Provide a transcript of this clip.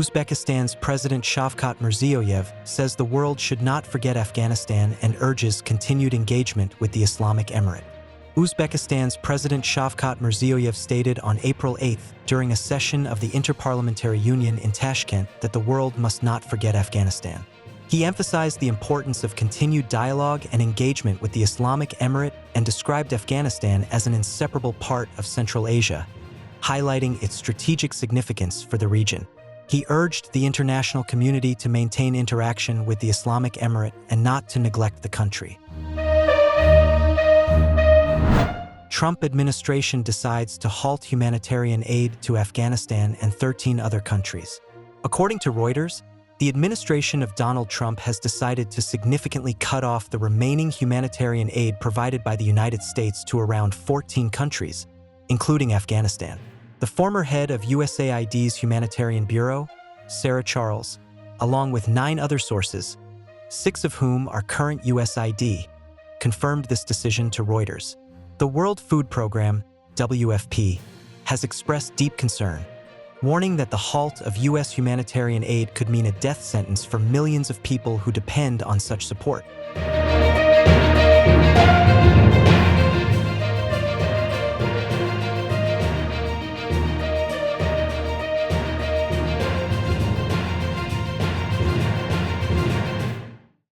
Uzbekistan's President Shavkat Mirziyoyev says the world should not forget Afghanistan and urges continued engagement with the Islamic Emirate. Uzbekistan's President Shavkat Mirziyoyev stated on April 8 during a session of the Inter-Parliamentary Union in Tashkent that the world must not forget Afghanistan. He emphasized the importance of continued dialogue and engagement with the Islamic Emirate and described Afghanistan as an inseparable part of Central Asia, highlighting its strategic significance for the region. He urged the international community to maintain interaction with the Islamic Emirate and not to neglect the country. Trump administration decides to halt humanitarian aid to Afghanistan and 13 other countries. According to Reuters, the administration of Donald Trump has decided to significantly cut off the remaining humanitarian aid provided by the United States to around 14 countries, including Afghanistan. The former head of USAID's Humanitarian Bureau, Sarah Charles, along with 9 other sources, 6 of whom are current USAID, confirmed this decision to Reuters. The World Food Programme, WFP, has expressed deep concern, warning that the halt of U.S. humanitarian aid could mean a death sentence for millions of people who depend on such support.